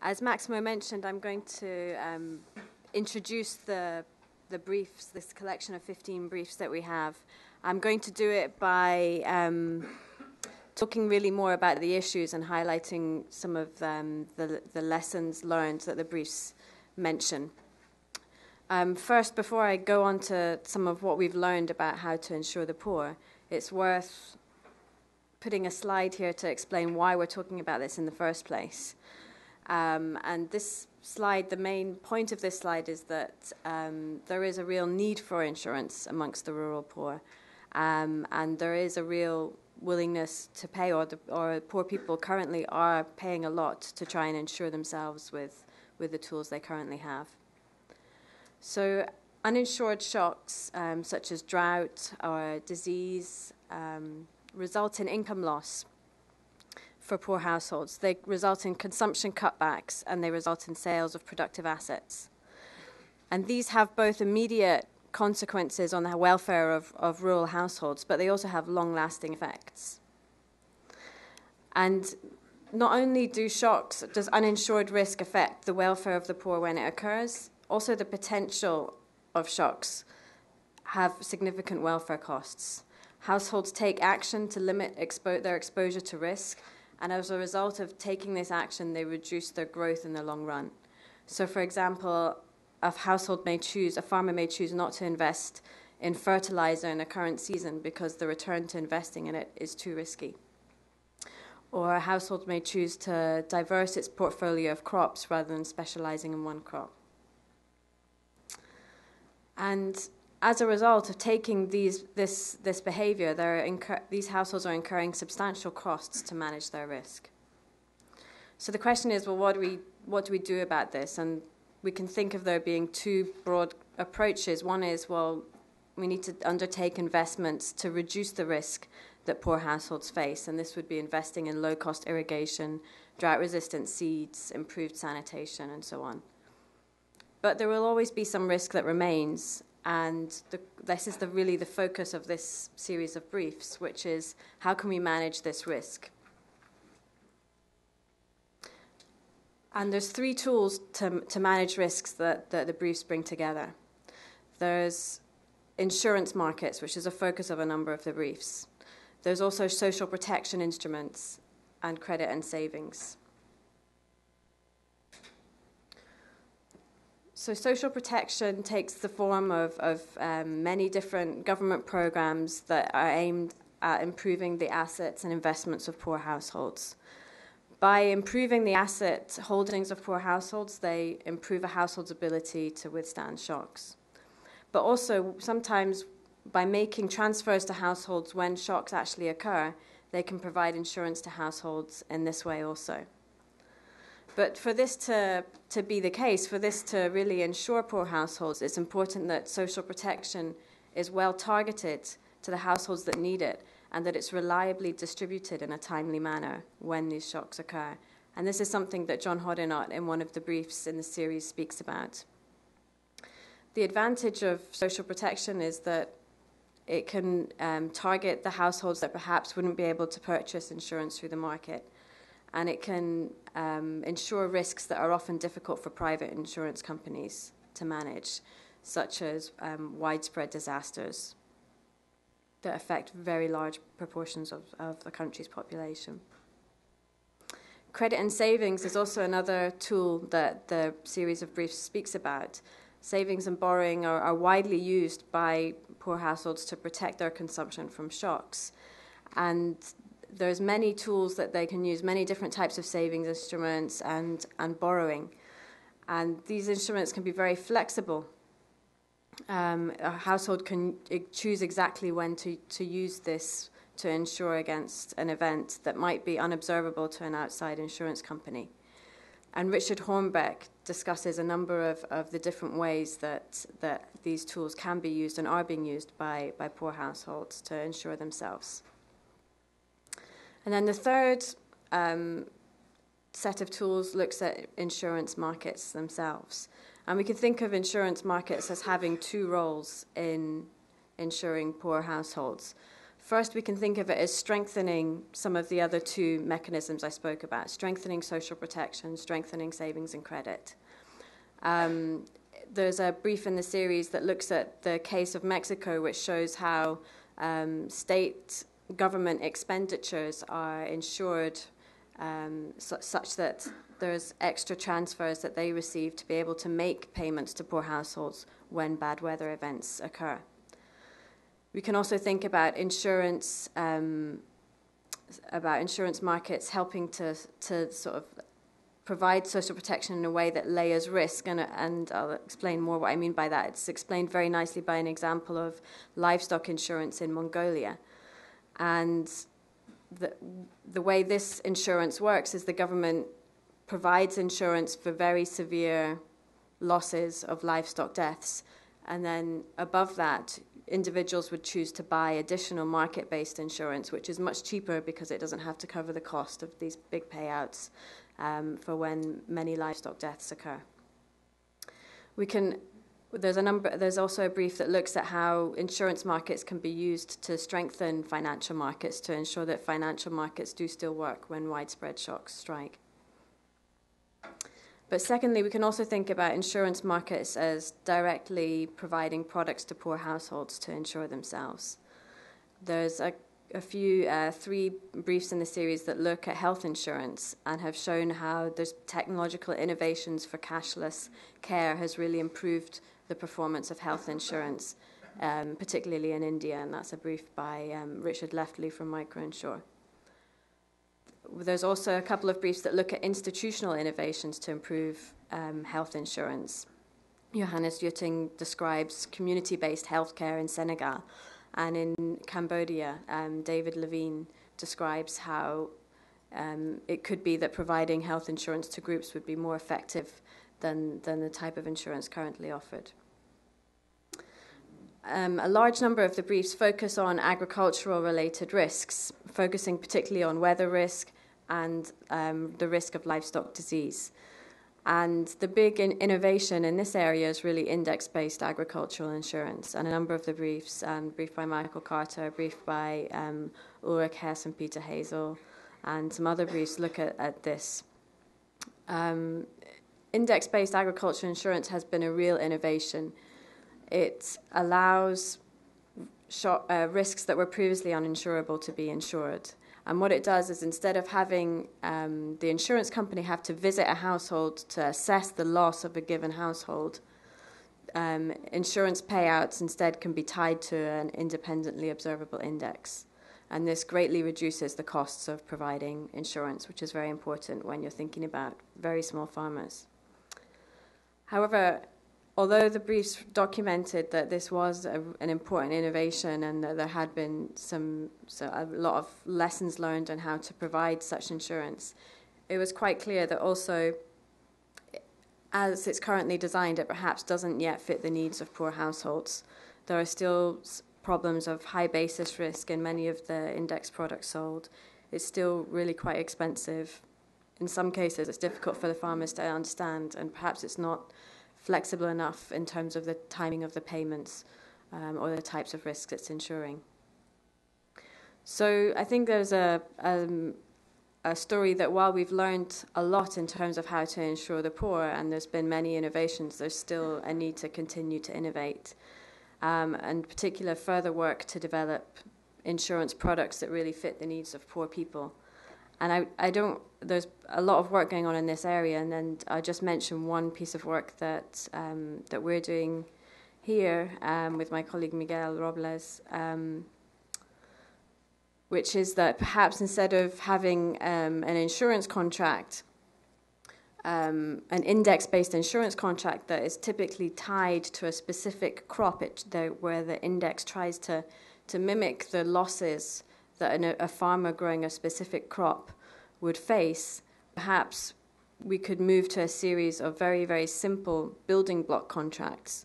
As Maximo mentioned, I'm going to introduce the briefs, this collection of 15 briefs that we have. I'm going to do it by talking really more about the issues and highlighting some of the lessons learned that the briefs mention. First, before I go on to some of what we've learned about how to insure the poor, it's worth putting a slide here to explain why we're talking about this in the first place. And this slide, the main point of this slide is that there is a real need for insurance amongst the rural poor, and there is a real willingness to pay, or poor people currently are paying a lot to try and insure themselves with the tools they currently have. So uninsured shocks such as drought or disease result in income loss for poor households. They result in consumption cutbacks, and they result in sales of productive assets. And these have both immediate consequences on the welfare of rural households, but they also have long-lasting effects. And not only does uninsured risk affect the welfare of the poor when it occurs, also the potential of shocks have significant welfare costs. Households take action to limit their exposure to risk, and as a result of taking this action, they reduce their growth in the long run. So, for example, a farmer may choose not to invest in fertilizer in the current season because the return to investing in it is too risky. Or a household may choose to diverse its portfolio of crops rather than specializing in one crop. And as a result of taking this behavior, these households are incurring substantial costs to manage their risk. So the question is, well, what do we do about this? And we can think of there being two broad approaches. One is, well, we need to undertake investments to reduce the risk that poor households face, and this would be investing in low-cost irrigation, drought-resistant seeds, improved sanitation, and so on. But there will always be some risk that remains, and this is really the focus of this series of briefs, which is how can we manage this risk? And there's three tools to manage risks that the briefs bring together. There's insurance markets, which is a focus of a number of the briefs. There's also social protection instruments and credit and savings. So social protection takes the form of many different government programs that are aimed at improving the assets and investments of poor households. By improving the asset holdings of poor households, they improve a household's ability to withstand shocks. But also, sometimes by making transfers to households when shocks actually occur, they can provide insurance to households in this way also. But for this to be the case, for this to really insure poor households, it's important that social protection is well targeted to the households that need it, and that it's reliably distributed in a timely manner when these shocks occur. And this is something that John Hoddinott, in one of the briefs in the series, speaks about. The advantage of social protection is that it can target the households that perhaps wouldn't be able to purchase insurance through the market. And it can insure risks that are often difficult for private insurance companies to manage, such as widespread disasters that affect very large proportions of the country's population. Credit and savings is also another tool that the series of briefs speaks about. Savings and borrowing are widely used by poor households to protect their consumption from shocks. And there's many tools that they can use, many different types of savings instruments and borrowing. And these instruments can be very flexible. A household can choose exactly when to use this to insure against an event that might be unobservable to an outside insurance company. And Richard Hornbeck discusses a number of the different ways that these tools can be used and are being used by poor households to insure themselves. And then the third set of tools looks at insurance markets themselves. And we can think of insurance markets as having two roles in insuring poor households. First, we can think of it as strengthening some of the other two mechanisms I spoke about, strengthening social protection, strengthening savings and credit. There's a brief in the series that looks at the case of Mexico, which shows how state government expenditures are insured such that there's extra transfers that they receive to be able to make payments to poor households when bad weather events occur. We can also think about insurance markets helping to sort of provide social protection in a way that layers risk, and I'll explain more what I mean by that. It's explained very nicely by an example of livestock insurance in Mongolia. And the way this insurance works is the government provides insurance for very severe losses of livestock deaths, and then above that, individuals would choose to buy additional market-based insurance, which is much cheaper because it doesn't have to cover the cost of these big payouts for when many livestock deaths occur. There's also a brief that looks at how insurance markets can be used to strengthen financial markets to ensure that financial markets do still work when widespread shocks strike. But secondly, we can also think about insurance markets as directly providing products to poor households to insure themselves. There's three briefs in the series that look at health insurance and have shown how there's technological innovations for cashless care has really improved the performance of health insurance, particularly in India, and that's a brief by Richard Leftley from MicroInsure. There's also a couple of briefs that look at institutional innovations to improve health insurance. Johannes Jutting describes community-based healthcare in Senegal, and in Cambodia, David Levine describes how it could be that providing health insurance to groups would be more effective than the type of insurance currently offered. A large number of the briefs focus on agricultural-related risks, focusing particularly on weather risk and the risk of livestock disease. And the big innovation in this area is really index-based agricultural insurance. And a number of the briefs, a brief by Michael Carter, a brief by Ulrich Hess and Peter Hazel, and some other briefs look at this. Index-based agricultural insurance has been a real innovation. It allows risks that were previously uninsurable to be insured. And what it does is instead of having the insurance company have to visit a household to assess the loss of a given household, insurance payouts instead can be tied to an independently observable index. And this greatly reduces the costs of providing insurance, which is very important when you're thinking about very small farmers. However, although the briefs documented that this was an important innovation and that there had been a lot of lessons learned on how to provide such insurance, it was quite clear that also, as it's currently designed, it perhaps doesn't yet fit the needs of poor households. There are still problems of high basis risk in many of the index products sold. It's still really quite expensive. In some cases, it's difficult for the farmers to understand, and perhaps it's not flexible enough in terms of the timing of the payments or the types of risks it's insuring. So I think there's a story that while we've learned a lot in terms of how to insure the poor, and there's been many innovations, there's still a need to continue to innovate, and particular further work to develop insurance products that really fit the needs of poor people. And there's a lot of work going on in this area, and I'll just mention one piece of work that we're doing here with my colleague Miguel Robles, which is that perhaps instead of having an insurance contract, an index-based insurance contract that is typically tied to a specific crop, where the index tries to mimic the losses that a farmer growing a specific crop would face, perhaps we could move to a series of very, very simple building block contracts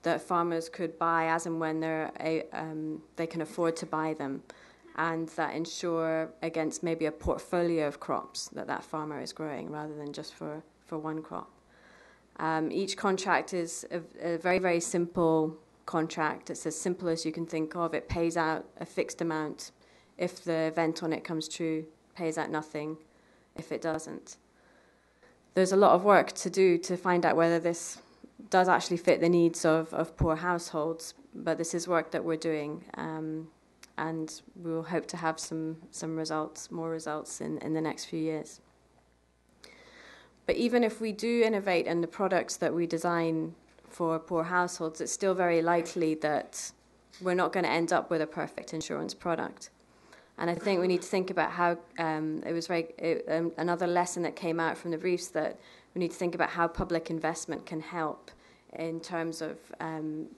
that farmers could buy as and when they can afford to buy them, and that insure against maybe a portfolio of crops that farmer is growing rather than just for one crop. Each contract is a very, very simple contract. It's as simple as you can think of. It pays out a fixed amount. If the event on it comes true, pays out nothing if it doesn't. There's a lot of work to do to find out whether this does actually fit the needs of poor households, but this is work that we're doing, and we will hope to have some results, more results in the next few years. But even if we do innovate in the products that we design for poor households, it's still very likely that we're not going to end up with a perfect insurance product. And I think we need to think about how, another lesson that came out from the briefs, that we need to think about how public investment can help in terms of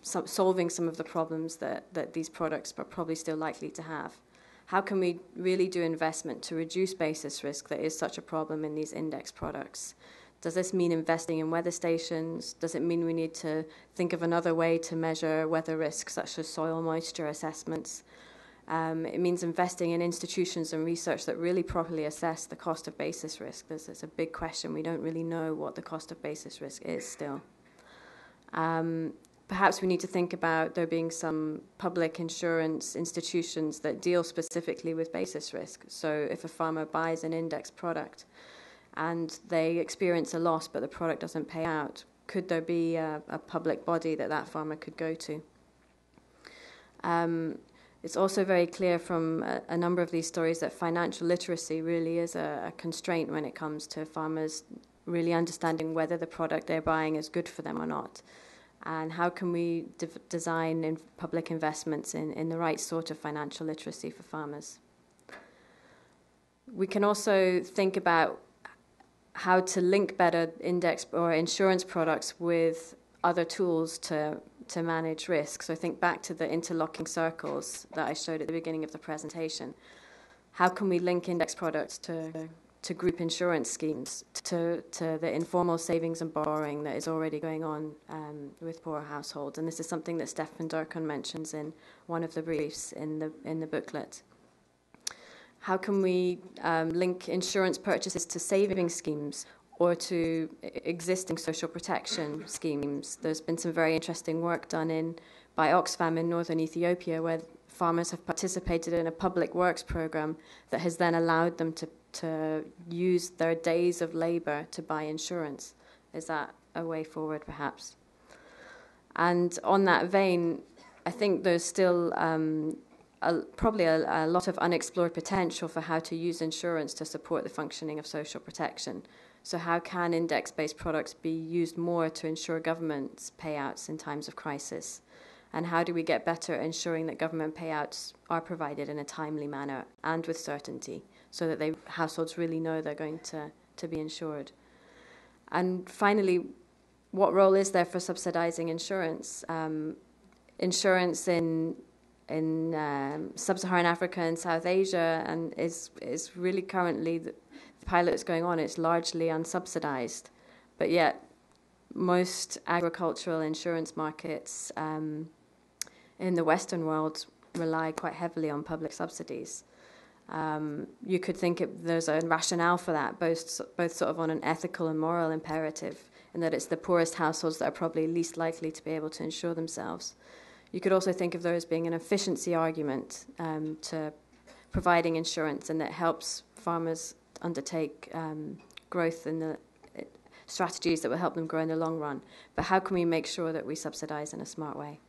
solving some of the problems that these products are probably still likely to have. How can we really do investment to reduce basis risk that is such a problem in these index products? Does this mean investing in weather stations? Does it mean we need to think of another way to measure weather risks, such as soil moisture assessments? It means investing in institutions and research that really properly assess the cost of basis risk. It's a big question. We don't really know what the cost of basis risk is still. Perhaps we need to think about there being some public insurance institutions that deal specifically with basis risk. So if a farmer buys an index product and they experience a loss but the product doesn't pay out, could there be a public body that farmer could go to? It's also very clear from a number of these stories that financial literacy really is a constraint when it comes to farmers really understanding whether the product they're buying is good for them or not. And how can we design public investments in the right sort of financial literacy for farmers? We can also think about how to link better index or insurance products with other tools to manage risk. So think back to the interlocking circles that I showed at the beginning of the presentation. How can we link index products to group insurance schemes, to the informal savings and borrowing that is already going on with poor households? And this is something that Stefan Durkon mentions in one of the briefs in the booklet. How can we link insurance purchases to savings schemes or to existing social protection schemes? There's been some very interesting work done by Oxfam in northern Ethiopia, where farmers have participated in a public works program that has then allowed them to use their days of labor to buy insurance. Is that a way forward, perhaps? And on that vein, I think there's still probably a lot of unexplored potential for how to use insurance to support the functioning of social protection. So how can index-based products be used more to ensure government's payouts in times of crisis? And how do we get better at ensuring that government payouts are provided in a timely manner and with certainty, so that households really know they're going to be insured? And finally, what role is there for subsidizing insurance? Insurance in sub-Saharan Africa and South Asia and is really currently the pilot that's going on. It's largely unsubsidized, but yet most agricultural insurance markets in the Western world rely quite heavily on public subsidies. You could think there's a rationale for that, both sort of on an ethical and moral imperative, in that it's the poorest households that are probably least likely to be able to insure themselves. You could also think of there as being an efficiency argument to providing insurance, and that helps farmers undertake growth in the strategies that will help them grow in the long run. But how can we make sure that we subsidize in a smart way?